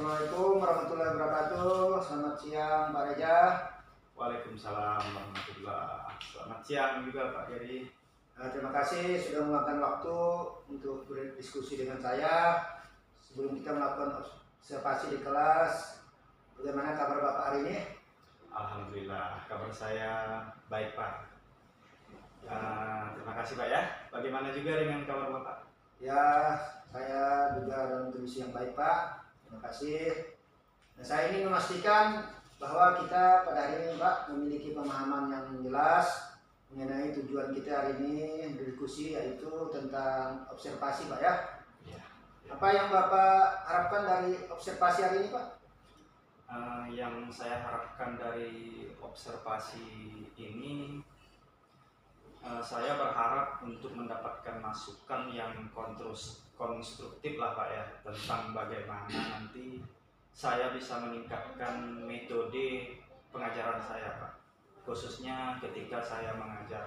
Assalamualaikum warahmatullahi wabarakatuh. Selamat siang Pak Reza. Waalaikumsalam warahmatullah. Selamat siang juga Pak Geri. Terima kasih sudah meluangkan waktu untuk berdiskusi dengan saya. Sebelum kita melakukan observasi di kelas, bagaimana kabar Bapak hari ini? Alhamdulillah, kabar saya baik Pak. Terima kasih Pak ya. Bagaimana juga dengan kabar Bapak? Ya, saya juga dalam kondisi yang baik Pak. Terima kasih. Nah, saya ingin memastikan bahwa kita pada hari ini Pak memiliki pemahaman yang jelas mengenai tujuan kita hari ini berdiskusi, yaitu tentang observasi Pak ya. Ya. Apa yang Bapak harapkan dari observasi hari ini Pak? Yang saya harapkan dari observasi ini, saya berharap untuk mendapatkan masukan yang konstruktif lah Pak ya, tentang bagaimana nanti saya bisa meningkatkan metode pengajaran saya Pak, khususnya ketika saya mengajar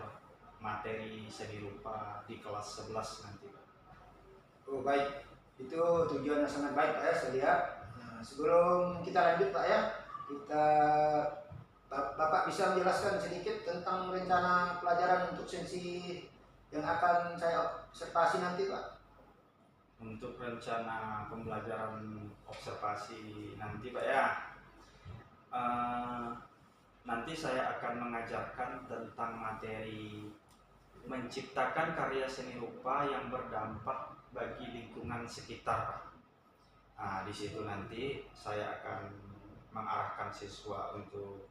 materi seni rupa di kelas 11 nanti Pak. Oh baik, itu tujuan yang sangat baik Pak ya, saya lihat. Nah, sebelum kita lanjut Pak ya, Bapak bisa menjelaskan sedikit tentang rencana pelajaran untuk sesi yang akan saya observasi nanti Pak? Untuk rencana pembelajaran observasi nanti Pak ya, nanti saya akan mengajarkan tentang materi menciptakan karya seni rupa yang berdampak bagi lingkungan sekitar. Di situ nanti saya akan mengarahkan siswa untuk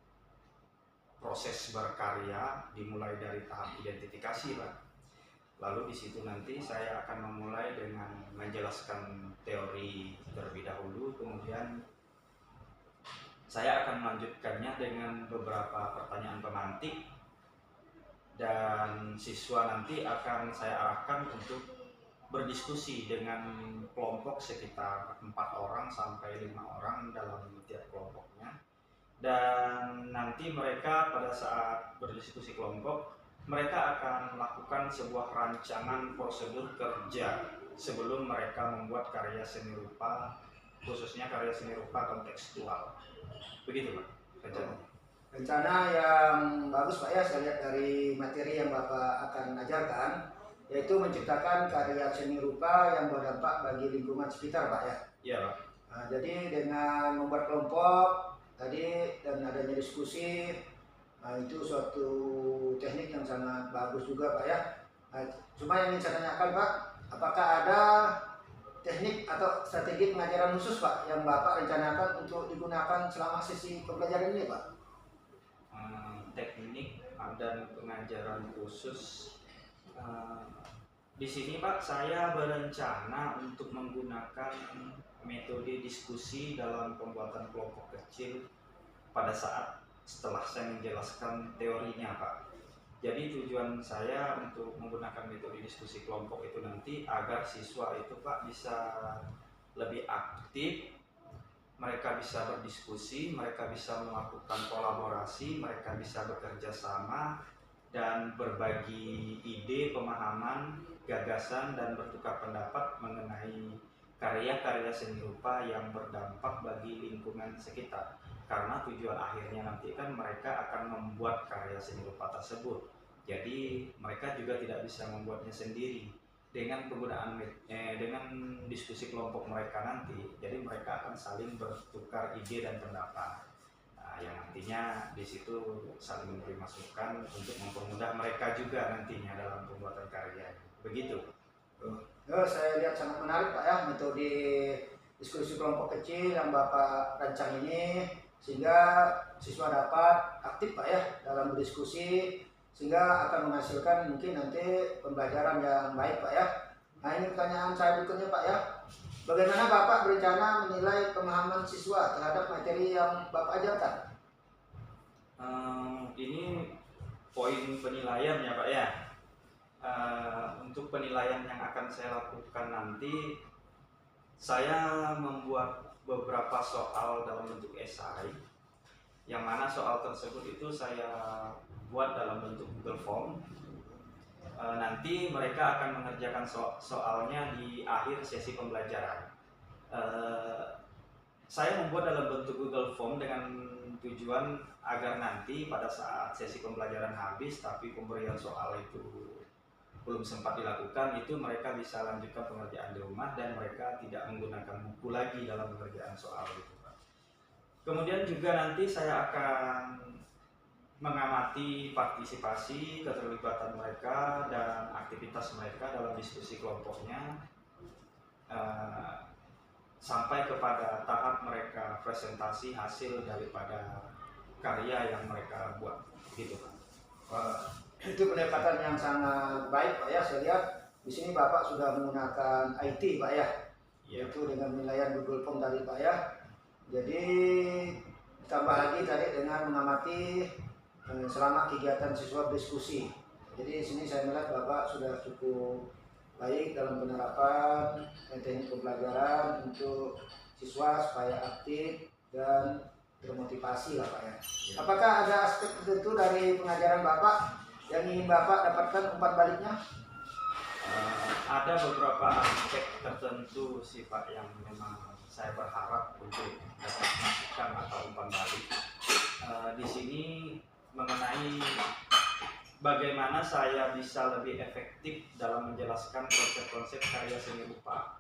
proses berkarya dimulai dari tahap identifikasi Pak. Lalu di situ nanti saya akan memulai dengan menjelaskan teori terlebih dahulu, kemudian saya akan melanjutkannya dengan beberapa pertanyaan pemantik, dan siswa nanti akan saya arahkan untuk berdiskusi dengan kelompok sekitar 4 orang sampai 5 orang dalam tiap kelompoknya. Dan nanti mereka pada saat berdiskusi kelompok, mereka akan melakukan sebuah rancangan prosedur kerja sebelum mereka membuat karya seni rupa, khususnya karya seni rupa kontekstual. Begitu Pak rencananya. Rencana yang bagus Pak ya, saya lihat dari materi yang Bapak akan ajarkan, yaitu menciptakan karya seni rupa yang berdampak bagi lingkungan sekitar Pak ya. Iya Pak. Nah, jadi dengan membuat kelompok tadi dan adanya diskusi, nah, itu suatu teknik yang sangat bagus juga Pak ya. Nah, cuma yang ingin saya tanyakan Pak, apakah ada teknik atau strategi pengajaran khusus Pak yang Bapak rencanakan untuk digunakan selama sesi pembelajaran ini Pak? Teknik dan pengajaran khusus, di sini Pak saya berencana untuk menggunakan metode diskusi dalam pembuatan kelompok kecil pada saat setelah saya menjelaskan teorinya Pak. Jadi tujuan saya untuk menggunakan metode diskusi kelompok itu nanti agar siswa itu Pak bisa lebih aktif, mereka bisa berdiskusi, mereka bisa melakukan kolaborasi, mereka bisa bekerja sama dan berbagi ide, pemahaman, gagasan, dan bertukar pendapat mengenai karya-karya seni rupa yang berdampak bagi lingkungan sekitar. Karena tujuan akhirnya nanti kan mereka akan membuat karya seni rupa tersebut. Jadi mereka juga tidak bisa membuatnya sendiri. Dengan penggunaan dengan diskusi kelompok mereka nanti, jadi mereka akan saling bertukar ide dan pendapat. Yang nantinya di situ saling memberi masukan untuk mempermudah mereka juga nantinya dalam pembuatan karya. Begitu. Saya lihat sangat menarik Pak ya, metode diskusi kelompok kecil yang Bapak rancang ini, sehingga siswa dapat aktif Pak ya dalam berdiskusi, sehingga akan menghasilkan mungkin nanti pembelajaran yang baik Pak ya. Nah, ini pertanyaan saya berikutnya Pak ya, bagaimana Bapak berencana menilai pemahaman siswa terhadap materi yang Bapak ajarkan? Ini poin penilaian ya Pak ya. Untuk penilaian yang akan saya lakukan nanti, saya membuat beberapa soal dalam bentuk esai, yang mana soal tersebut itu saya buat dalam bentuk Google Form. Nanti mereka akan mengerjakan soalnya di akhir sesi pembelajaran. saya membuat dalam bentuk Google Form dengan tujuan agar nanti pada saat sesi pembelajaran habis tapi pemberian soal itu belum sempat dilakukan, itu mereka bisa lanjutkan pengerjaan di rumah dan mereka tidak menggunakan buku lagi dalam pengerjaan soal itu, Pak. Kemudian juga nanti saya akan mengamati partisipasi, keterlibatan mereka dan aktivitas mereka dalam diskusi kelompoknya sampai kepada tahap mereka presentasi hasil daripada karya yang mereka buat, gitu Pak. Itu pendekatan yang sangat baik Pak ya. Saya lihat di sini Bapak sudah menggunakan IT Pak ya, yaitu dengan penilaian Google Form tadi Pak ya. Jadi ditambah lagi tadi dengan mengamati selama kegiatan siswa berdiskusi. Jadi di sini saya melihat Bapak sudah cukup baik dalam penerapan teknik pembelajaran untuk siswa supaya aktif dan termotivasi lah Pak ya. Apakah ada aspek tertentu dari pengajaran Bapak yang ingin Bapak dapatkan umpan baliknya? Ada beberapa aspek tertentu sih Pak yang memang saya berharap untuk dapat masukan atau umpan balik. Di sini mengenai bagaimana saya bisa lebih efektif dalam menjelaskan konsep-konsep karya seni rupa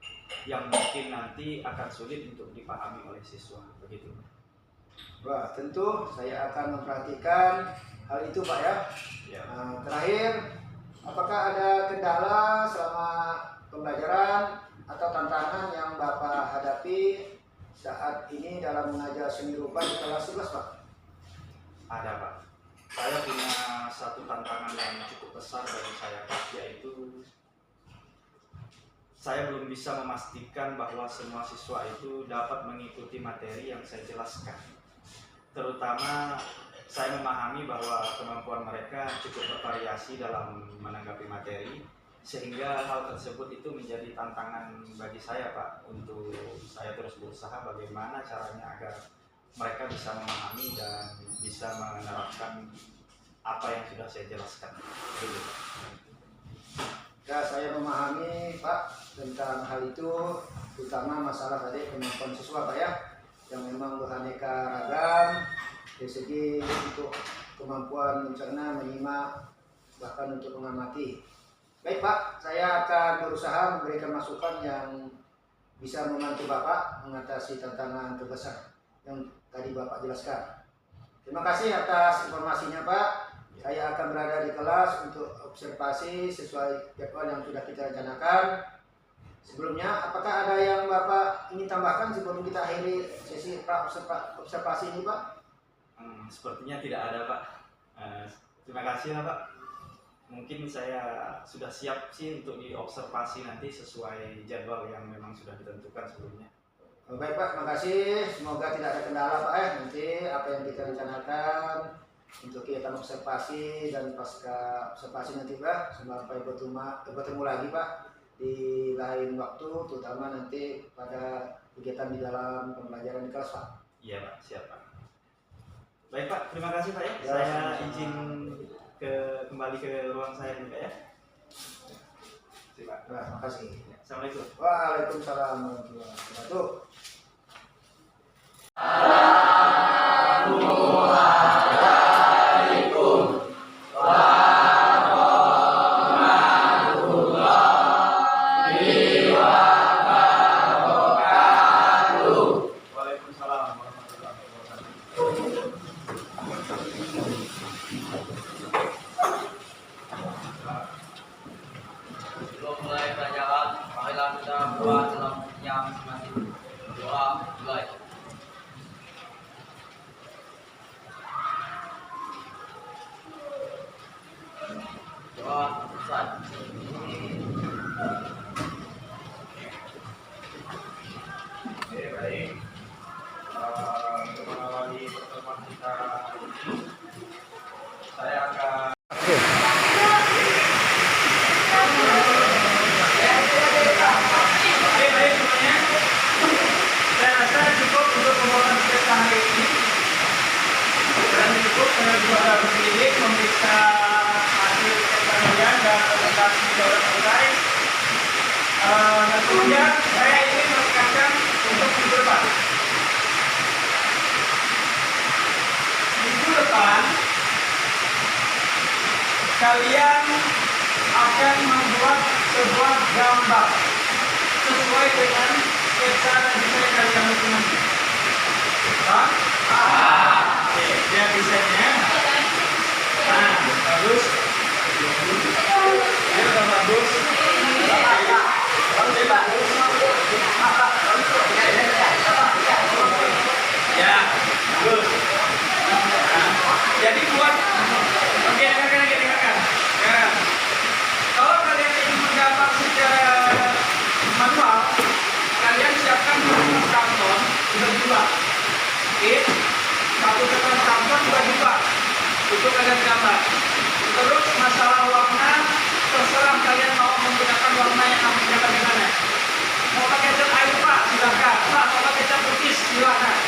yang mungkin nanti akan sulit untuk dipahami oleh siswa, begitu. Wah, tentu saya akan memperhatikan hal itu Pak ya. Terakhir, apakah ada kendala selama pembelajaran atau tantangan yang Bapak hadapi saat ini dalam mengajar seni rupa di kelas 11 Pak? Ada Pak. Saya punya satu tantangan yang cukup besar bagi saya Pak, yaitu saya belum bisa memastikan bahwa semua siswa itu dapat mengikuti materi yang saya jelaskan. Terutama saya memahami bahwa kemampuan mereka cukup bervariasi dalam menanggapi materi, sehingga hal tersebut itu menjadi tantangan bagi saya Pak, untuk saya terus berusaha bagaimana caranya agar mereka bisa memahami dan bisa menerapkan apa yang sudah saya jelaskan. Ya, saya memahami Pak tentang hal itu, terutama masalah tadi kemampuan siswa Pak ya, yang memang beraneka ragam dari segi untuk kemampuan mencerna, menyimak, bahkan untuk mengamati. Baik Pak, saya akan berusaha memberikan masukan yang bisa membantu Bapak mengatasi tantangan terbesar yang tadi Bapak jelaskan. Terima kasih atas informasinya Pak. Saya akan berada di kelas untuk observasi sesuai jadwal yang sudah kita rencanakan. Sebelumnya, apakah ada yang Bapak ingin tambahkan sebelum kita akhiri sesi observasi ini Pak? Sepertinya tidak ada Pak. Terima kasih ya Pak. Mungkin saya sudah siap sih untuk diobservasi nanti sesuai jadwal yang memang sudah ditentukan sebelumnya. Baik Pak, terima kasih. Semoga tidak ada kendala Pak ya. Nanti apa yang kita rencanakan untuk kegiatan observasi dan pasca observasi nanti Pak, sampai bertemu lagi Pak di lain waktu, terutama nanti pada kegiatan di dalam pembelajaran di kelas Pak. Iya Pak, siap Pak. Baik Pak, terima kasih Pak ya. Ya, Saya sama-sama. izin kembali ke ruang saya dulu Pak ya. Terima kasih. Assalamualaikum. Waalaikumsalam warahmatullahi wabarakatuh. Sebelum mulai pelajaran, marilah kita berdoa dalam yang masing-masing. Doa mulai. kalian akan membuat sebuah gambar sesuai dengan sketsa dan desain kalian masing-masing. Pak? Oke, lihat desainnya. Nah, bagus. Ya, udah bagus. Ya, bagus. Nah, jadi buat, oke, dengarkan. Ya. Kalau kalian ingin menggambar secara manual, kalian siapkan kertas karton berdua. Oke, satu kertas karton berdua untuk kalian gambar. Terus masalah warna, terserah kalian mau menggunakan warna yang akan gambar di mana. Mau pakai cat air Pak, silakan. Pak, mau pakai cat putih, silakan.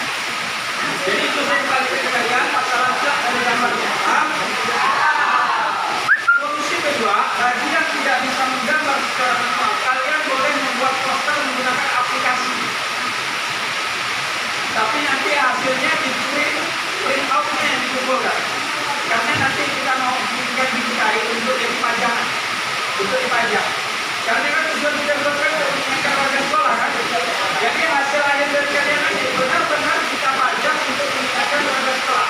Jadi itu saya balik ke kalian masalah cat dan gambarnya. Solusi kedua, bagi yang tidak bisa menggambar secara manual, kalian boleh membuat poster menggunakan aplikasi. Tapi nanti hasilnya di print out-nya yang dikumpulkan. Karena nanti kita mau bikin digital untuk jadi pajangan, untuk dipajang. Karena kan tujuan kita buatkan untuk mengingatkan warga sekolah kan. Jadi hasil akhir dari kalian ini benar-benar kita pajang untuk mengingatkan warga sekolah.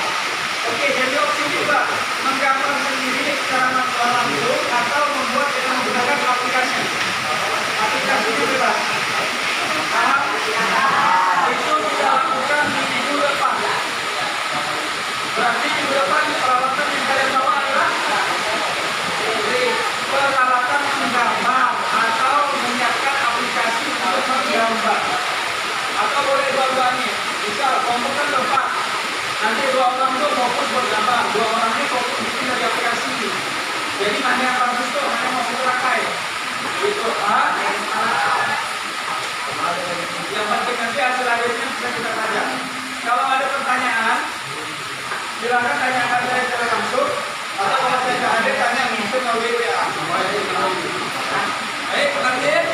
Oke, jadi opsi juga menggambar sendiri secara manual langsung atau membuat dengan menggunakan aplikasi. Aplikasi itu bebas. Paham? Itu kita lakukan di minggu depan. Berarti minggu depan peralatan yang kalian bawa adalah peralatan menggambar atau menyiapkan aplikasi untuk menggambar. Atau boleh dua-duanya. Misal komputer depan. Nanti dua orang itu fokus bergambar, dua orang ini fokus bikin dari aplikasi. Jadi mana yang bagus tuh, mana yang mau kita pakai. Gitu. Yang penting nanti hasil akhirnya bisa kita pajang. Kalau ada pertanyaan, silakan tanyakan saya secara langsung. Atau kalau saya tidak ada, tanya langsung melalui WA. Baik, lanjut.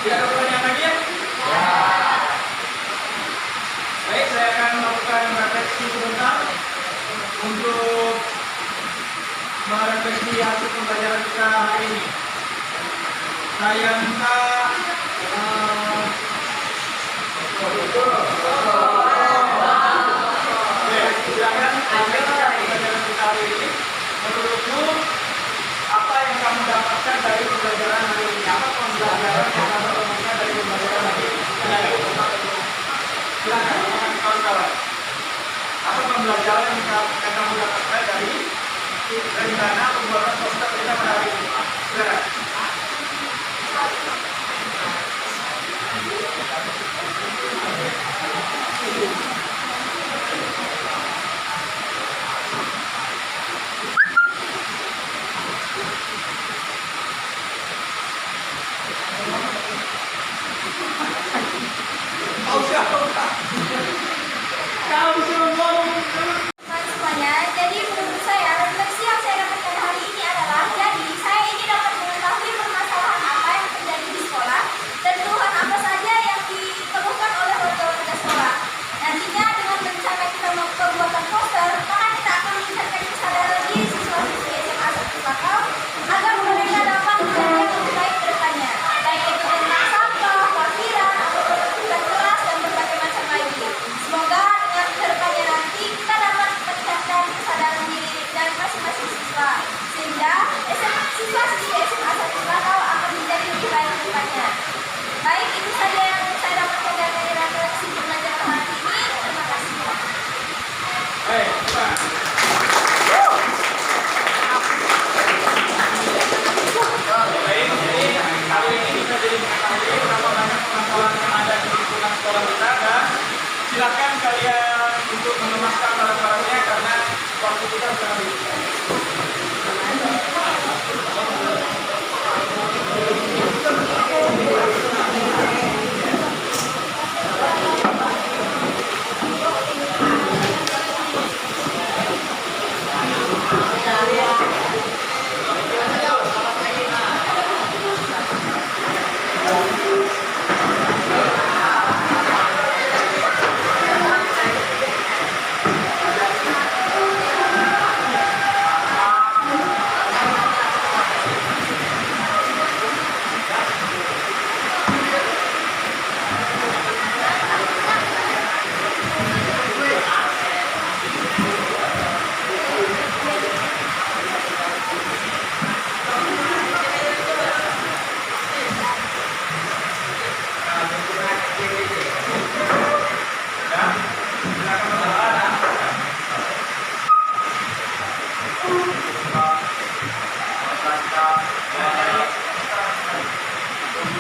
Tidak ada pertanyaan lagi ya? Baik, saya akan melakukan refleksi sebentar untuk merefleksi hasil pembelajaran kita hari ini. Saya minta silakan ambil pembelajaran kita hari ini. Menurutmu apa yang kamu dapatkan dari pembelajaran hari ini? Apa pembelajaran yang kamu dapatkan dari pembelajaran hari ini? Silakan kawan-kawan. Apa pembelajaran yang kamu dapatkan dari rencana pembuatan poster kita pada hari ini? Silakan. Kau suruh ngomong semuanya, jadi menurut saya refleksi yang saya dapatkan hari ini adalah jadi saya ini dapat mengetahui permasalahan apa yang terjadi di sekolah dan keluhan apa saja yang dikeluhkan oleh warga-warga sekolah. Nantinya dengan rencana kita membuat poster, maka kita akan meningkatkan kesadaran diri siswa-siswi SMA 1 Bakau agar mereka dapat menjadi yang lebih baik ke depannya, baik itu tentang sampah, parkiran, atau produktivitas keras dan berbagai macam lagi. Semoga dengan kedepannya nanti kita dapat meningkatkan kesadaran diri dari masing-masing siswa sehingga siswa-siswi SMA 1 Bakau akan menjadi lebih baik ke depannya. Baik, itu saja yang saya dapatkan dari refleksi pembelajaran hari ini. Terima kasih.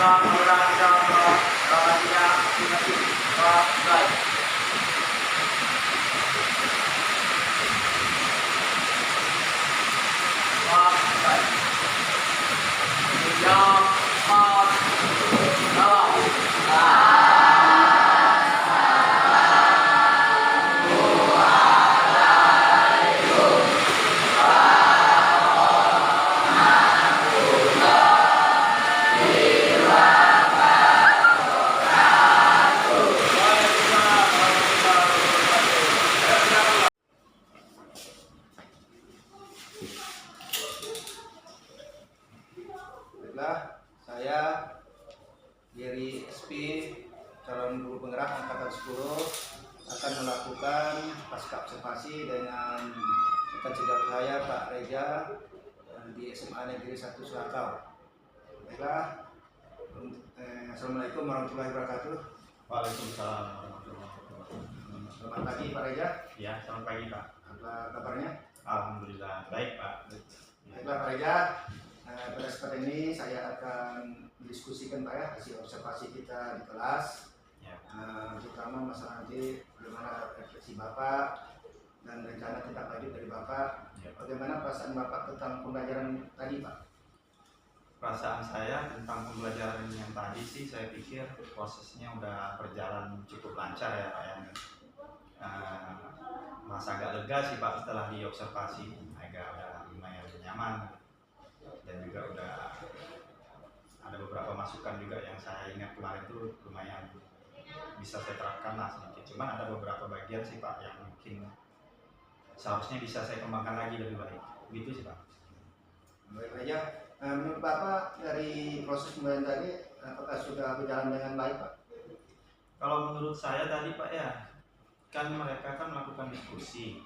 yang berada yang masih baik. Yang Baiklah, saya dari SP calon guru penggerak angkatan 10 akan melakukan pasca observasi dengan rekan sejawat saya Pak Reza di SMA Negeri 1 Surakau. Baiklah, Assalamualaikum warahmatullahi wabarakatuh. Waalaikumsalam warahmatullahi wabarakatuh. Selamat pagi Pak Reza. Ya, selamat pagi Pak. Apa kabarnya? Alhamdulillah baik Pak. Baiklah Pak Reza, pada kesempatan ini saya akan mendiskusikan Pak ya hasil observasi kita di kelas. Ya. Terutama masalah nanti bagaimana refleksi Bapak dan rencana tindak lanjut dari Bapak. Ya. Bagaimana perasaan Bapak tentang pembelajaran tadi Pak? Perasaan saya tentang pembelajaran yang tadi sih, saya pikir prosesnya udah berjalan cukup lancar ya Pak ya. Masa agak lega sih Pak setelah diobservasi, agak udah lumayan nyaman dan juga udah ada beberapa masukan juga yang saya ingat kemarin tuh lumayan bisa saya terapkan lah sedikit. Cuman ada beberapa bagian sih Pak yang mungkin seharusnya bisa saya kembangkan lagi lebih baik. Begitu sih Pak. Baik aja. Menurut Bapak dari proses pembelajaran tadi apakah sudah berjalan dengan baik Pak? Kalau menurut saya tadi Pak ya, kan mereka kan melakukan diskusi,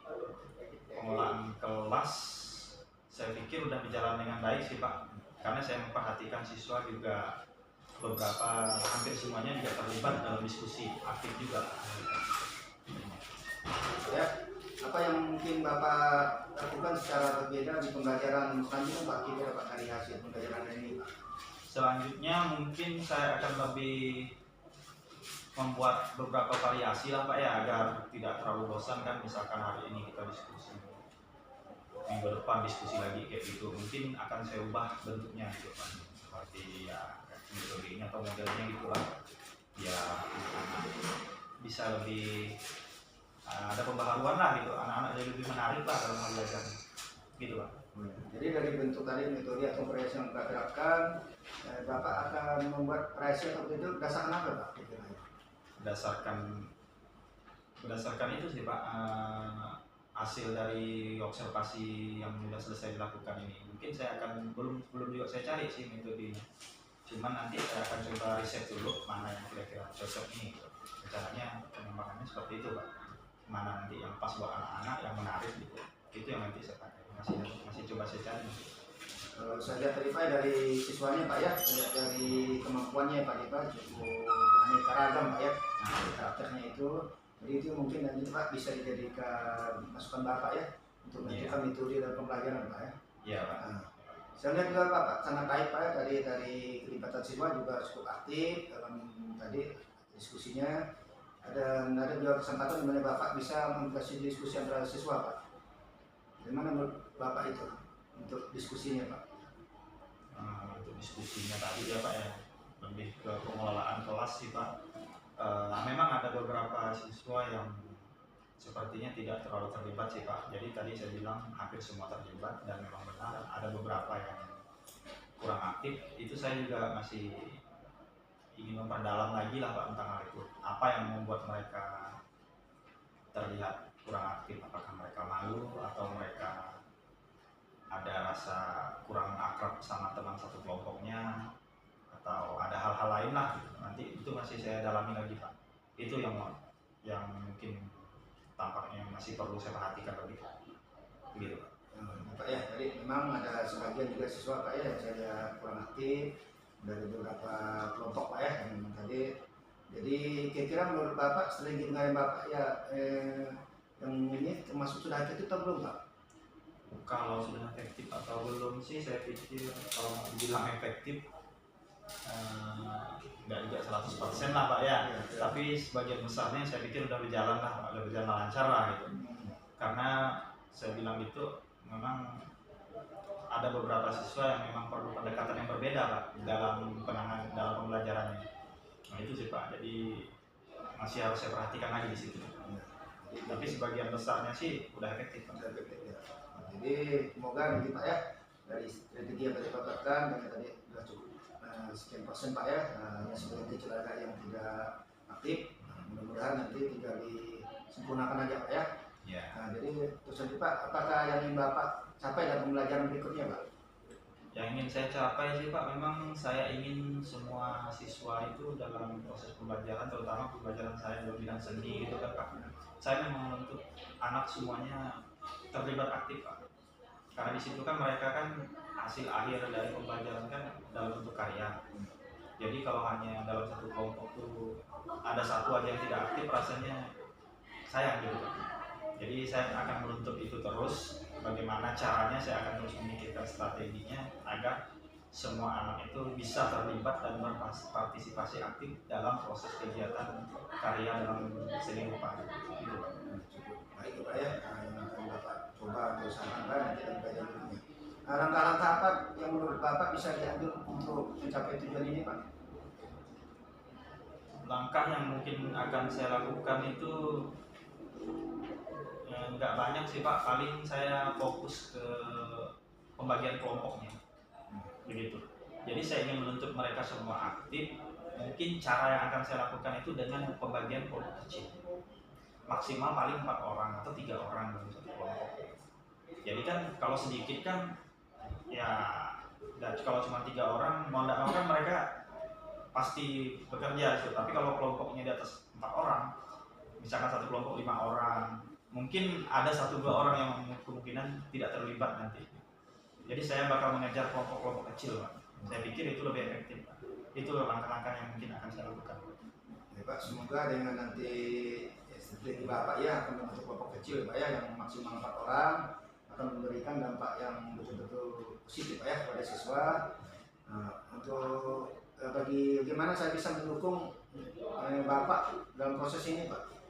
pengelolaan kelas, saya pikir udah berjalan dengan baik sih Pak. Karena saya memperhatikan siswa juga beberapa, hampir semuanya juga terlibat dalam diskusi, aktif juga. Ya, apa yang mungkin Bapak lakukan secara berbeda di pembelajaran selanjutnya Pak? Kira Pak dari hasil pembelajaran ini Pak? Selanjutnya mungkin saya akan lebih membuat beberapa variasi lah Pak ya, agar tidak terlalu bosan kan. Misalkan hari ini kita diskusi, minggu depan diskusi lagi kayak gitu, mungkin akan saya ubah bentuknya gitu Pak, seperti ya metode ini atau modelnya gitu lah ya, bisa lebih ada pembaharuan lah gitu, anak-anak jadi lebih menarik lah dalam belajar gitu Pak. Jadi dari bentuk tadi metode atau variasi yang Bapak terapkan, Bapak akan membuat variasi atau itu berdasarkan apa Pak? Berdasarkan itu sih Pak, hasil dari observasi yang sudah selesai dilakukan ini. Mungkin saya akan belum juga saya cari sih metodenya, cuman nanti saya akan coba riset dulu mana yang kira-kira cocok nih. Rencananya pengembangannya seperti itu Pak, mana nanti yang pas buat anak-anak yang menarik gitu, itu yang nanti saya pakai. Masih coba saya cari. Kalau saya lihat tadi Pak dari siswanya Pak ya, lihat dari kemampuannya Pak cukup aneka ragam Pak ya, karakternya itu. Jadi itu mungkin nanti Pak bisa dijadikan masukan Bapak ya untuk menentukan metode dan pembelajaran Pak ya. Iya Pak. Saya lihat juga Pak sangat baik Pak ya, dari kelibatan siswa juga cukup aktif dalam tadi diskusinya. Ada juga kesempatan di mana Bapak bisa memfasilitasi diskusi antara siswa Pak. Bagaimana menurut Bapak itu untuk diskusinya Pak? Untuk diskusinya tadi ya Pak ya, lebih ke pengelolaan kelas sih Pak. Memang ada beberapa siswa yang sepertinya tidak terlalu terlibat sih Pak. Jadi tadi saya bilang hampir semua terlibat dan memang benar ada beberapa yang kurang aktif. Itu saya juga masih ingin memperdalam lagi lah Pak tentang hal itu. Apa yang membuat mereka terlihat kurang aktif? Apakah mereka malu atau mereka ada rasa kurang akrab sama teman satu kelompoknya, atau ada hal-hal lain lah gitu. Nanti itu masih saya dalami lagi Pak. Itu yang mungkin tampaknya masih perlu saya perhatikan lebih gitu Pak ya, tadi memang ada sebagian juga siswa Pak ya yang saya kurang aktif dari beberapa kelompok Pak ya yang memang tadi. Jadi kira-kira menurut Bapak setelah dengarin Bapak ya yang ini termasuk sudah efektif atau belum Pak? Kalau sudah efektif atau belum sih, saya pikir kalau bilang efektif nggak juga 100% lah Pak ya, Iya. tapi sebagian besarnya saya pikir udah berjalan lah Pak, udah berjalan lancar lah gitu. Karena saya bilang gitu, memang ada beberapa siswa yang memang perlu pendekatan yang berbeda Pak dalam penanganan dalam pembelajarannya. Nah itu sih Pak, jadi masih harus saya perhatikan lagi di situ. Tapi sebagian besarnya sih udah efektif Pak. Sudah efektif ya. Nah, jadi semoga nanti Pak ya dari strategi yang tadi Pak katakan dan tadi sudah cukup sekian persen Pak ya, yang sebagai kecelakaan yang tidak aktif. Nah, mudah-mudahan nanti tinggal disempurnakan aja Pak ya. Ya. Nah, jadi terus nanti Pak, apakah yang ingin Bapak capai dalam pembelajaran berikutnya Pak? Yang ingin saya capai sih Pak, memang saya ingin semua siswa itu dalam proses pembelajaran, terutama pembelajaran saya dalam bidang seni gitu kan Pak. Saya memang menuntut anak semuanya terlibat aktif Pak. Karena di situ kan mereka kan hasil akhir dari pembelajaran kan dalam bentuk karya. Jadi kalau hanya dalam satu kelompok tuh ada satu aja yang tidak aktif, rasanya sayang gitu Pak. Jadi saya akan menuntut itu terus. Bagaimana caranya saya akan terus memikirkan strateginya agar semua anak itu bisa terlibat dan berpartisipasi aktif dalam proses kegiatan karya dalam seni rupa. Gitu. Baik Pak ya, yang akan Bapak coba untuk usahakan nanti dalam pembelajaran berikutnya. Nah, langkah-langkah apa yang menurut Bapak bisa diambil untuk mencapai tujuan ini Pak? Langkah yang mungkin akan saya lakukan itu nggak banyak sih Pak, paling saya fokus ke pembagian kelompoknya begitu. Jadi saya ingin menuntut mereka semua aktif. Mungkin cara yang akan saya lakukan itu dengan pembagian kelompok kecil, maksimal paling 4 orang atau 3 orang dalam satu kelompok. Jadi kan kalau sedikit kan ya, dan kalau cuma 3 orang mau tidak mau kan mereka pasti bekerja gitu. Tapi kalau kelompoknya di atas 4 orang, misalkan satu kelompok 5 orang, mungkin ada 1-2 orang yang kemungkinan tidak terlibat nanti. Jadi saya bakal mengejar kelompok-kelompok kecil Pak. Saya pikir itu lebih efektif Pak. Itu langkah-langkah yang mungkin akan saya lakukan. Ya Pak, semoga dengan nanti strategi Bapak ya akan membentuk kelompok kecil Pak ya yang maksimal 4 orang akan memberikan dampak yang betul-betul positif Pak ya kepada siswa. Nah, untuk bagaimana saya bisa mendukung Bapak dalam proses ini Pak?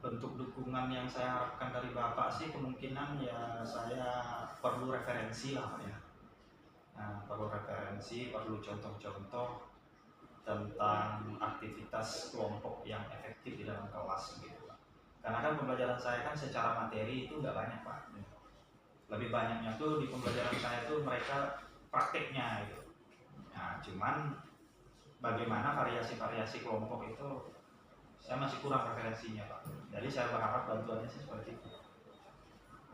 Bentuk dukungan yang saya harapkan dari Bapak sih kemungkinan ya saya perlu referensi lah Pak ya. Nah, perlu referensi, perlu contoh-contoh tentang aktivitas kelompok yang efektif di dalam kelas gitu Pak. Karena kan pembelajaran saya kan secara materi itu nggak banyak Pak. Lebih banyaknya tuh di pembelajaran saya tuh mereka prakteknya gitu. Nah, cuman bagaimana variasi-variasi kelompok itu saya masih kurang referensinya Pak. Jadi saya berharap bantuannya sih seperti itu.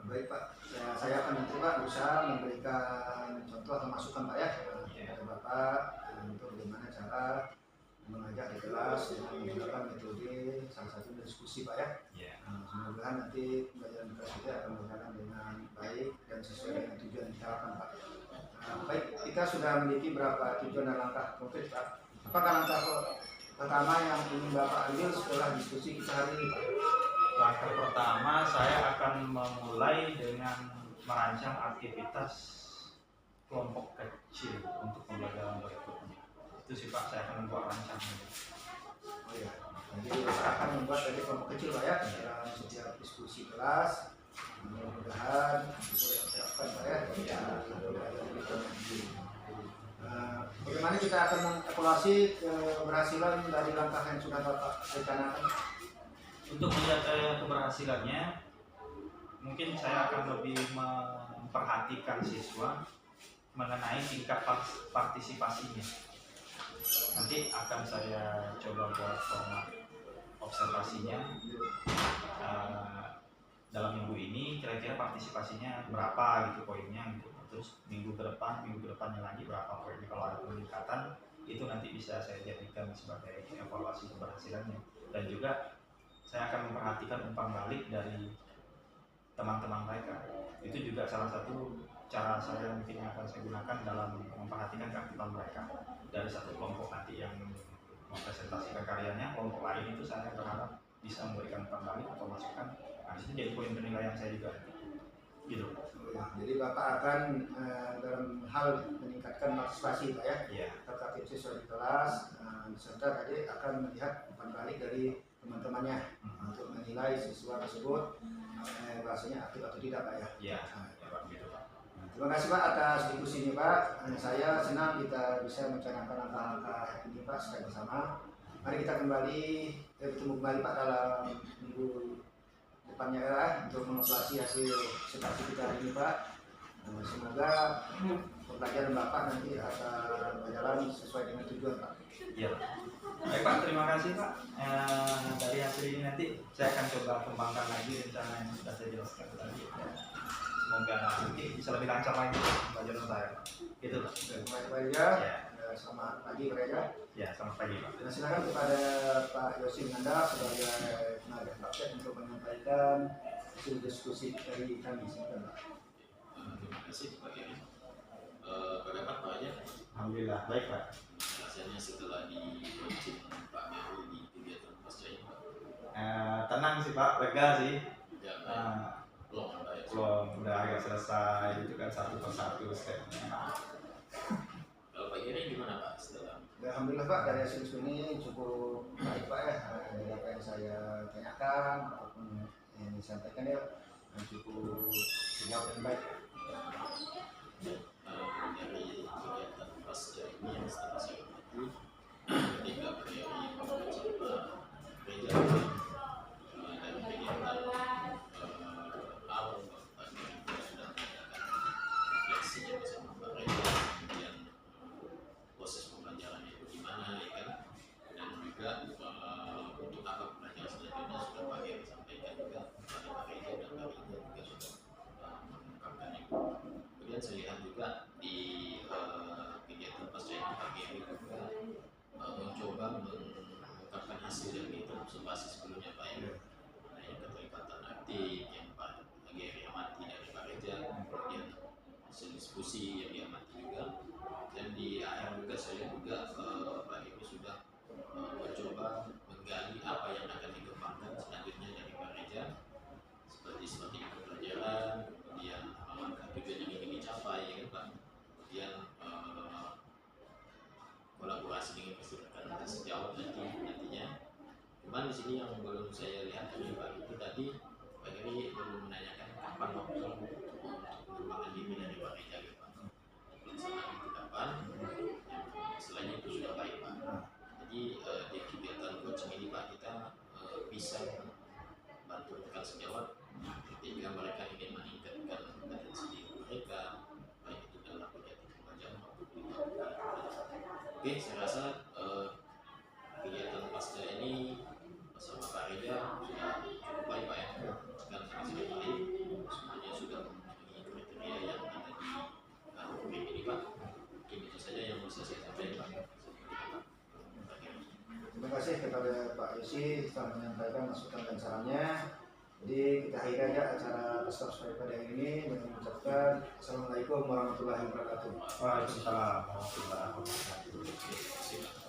Baik Pak, ya, saya akan nanti Pak berusaha memberikan contoh atau masukan Pak ya kepada Bapak untuk bagaimana cara mengajar di kelas dengan menggunakan metode salah satu diskusi Pak ya. Yeah. Nah, semoga nanti pembelajaran di kelas kita akan berjalan dengan baik dan sesuai dengan tujuan yang kita harapkan Pak. Nah, baik, kita sudah memiliki berapa tujuan dan langkah konkret Pak. Apakah langkah pertama yang ingin Bapak ambil setelah diskusi kita hari ini Pak? Langkah pertama saya akan memulai dengan merancang aktivitas kelompok kecil untuk pembelajaran berikutnya. Itu sih Pak, saya akan membuat rancangan. Oh ya, jadi Bapak akan membuat tadi kelompok kecil Pak ya dalam setiap diskusi kelas. Mudah-mudahan itu yang diharapkan Pak ya. Bagaimana kita akan mengevaluasi keberhasilan dari langkah yang sudah Bapak rencanakan? Untuk melihat keberhasilannya, mungkin saya akan lebih memperhatikan siswa mengenai tingkat partisipasinya. Nanti akan saya coba buat format observasinya dalam minggu ini, kira-kira partisipasinya berapa gitu poinnya gitu. Terus minggu depannya lagi berapa poinnya. Kalau ada peningkatan, itu nanti bisa saya jadikan sebagai evaluasi keberhasilannya. Dan juga saya akan memperhatikan umpan balik dari teman-teman mereka. Itu juga salah satu cara saya mungkin yang akan saya gunakan dalam memperhatikan keaktifan mereka. Dari satu kelompok nanti yang mempresentasikan karyanya, kelompok lain itu saya berharap bisa memberikan umpan balik atau masukan. Nah, itu jadi poin penilaian saya juga. gitu. Ya, jadi Bapak akan dalam hal meningkatkan partisipasi Pak ya, Iya. terkait siswa di kelas, serta tadi akan melihat umpan balik dari teman-temannya untuk menilai siswa tersebut bahasanya aktif atau tidak Pak ya. Iya. Ya, Pak, gitu Pak. Terima kasih Pak atas diskusinya Pak. Saya senang kita bisa mencanangkan langkah-langkah ini Pak secara bersama. Mari kita bertemu kembali Pak dalam minggu depannya ya, untuk mengevaluasi hasil seperti kita hari ini Pak. Semoga pembelajaran Bapak nanti akan berjalan sesuai dengan tujuan Pak. Iya. Baik Pak, terima kasih Pak. Dari hasil ini nanti saya akan coba kembangkan lagi rencana yang sudah saya jelaskan tadi. Semoga nanti bisa lebih lancar lagi pembelajaran saya Pak. Gitu Pak. Terima kasih ya. Ya. Selamat pagi Pak ya. Ya, selamat pagi Pak. Dan silakan kepada Pak Yosi Nanda sebagai tenaga praktek untuk menyampaikan hasil diskusi dari kami. Silakan Pak. Terima kasih Pak Giri. Bagaimana Pak ya? Alhamdulillah, baik Pak. Rasanya setelah dilaunching Pak Heru di kegiatan pasca ini Pak. Tenang sih Pak, lega sih. Ya, belum Pak ya. Belum, udah agak selesai itu kan satu persatu stepnya. Kalau Pak Giri gimana Pak setelah? Alhamdulillah Pak, dari hasil ini cukup baik Pak ya. Dari apa yang saya tanyakan ataupun yang disampaikan ya cukup jawab yang baik. Dari kegiatan pasca ini yang setelah saya amati, ketika Pak Giri bersama gereja dari kegiatan awal Pak Giri sudah mengadakan refleksinya bersama Pak Giri, kemudian proses pembelajaran itu gimana ya kan, dan juga untuk apa pembelajaran selanjutnya sudah Pak Giri sampaikan juga kepada Pak Reza, dan Pak Reza juga sudah mengungkapkan itu. Kemudian saya lihat juga di kegiatan pasca ini Pak Giri juga mencoba mengungkapkan hasil yang diobservasi sebelumnya Pak ya, yang keterlibatan aktif yang Pak Giri amati dari Pak Reza, kemudian hasil diskusi yang diamati juga, dan di akhir juga saya lihat juga Pak Giri sudah mencoba menggali apa yang akan dikembangkan selanjutnya dari Pak Reza, seperti strategi pembelajaran, kemudian langkah tujuan yang ingin dicapai ya kan Pak, kemudian kolaborasi dengan masyarakat sejauh nantinya. Cuman di sini yang belum saya lihat dari Pak itu tadi Pak Giri belum menanyakan kapan waktu untuk mengembangkan diri dari Pak Reza gitu Pak. Pelaksanaan itu kapan? Selain itu sudah baik Pak. Jadi di kegiatan coaching ini Pak kita bisa bantu rekan sejawat ketika mereka ingin meningkatkan kompetensi diri mereka, baik itu dalam kegiatan pembelajaran maupun di luar. Oke, saya rasa kegiatan pasca ini bersama Pak Reza sudah cukup baik Pak ya, dan sangat baik, semuanya sudah memenuhi kriteria yang ada di dokumen ini Pak. Mungkin itu saja yang bisa saya sampaikan Pak. Terima kasih kepada Pak Yosi telah menyampaikan masukan dan sarannya. Jadi kita akhiri aja acara Pasca pada hari ini dengan mengucapkan Assalamualaikum warahmatullahi wabarakatuh. Waalaikumsalam warahmatullahi wabarakatuh. Terima kasih Pak.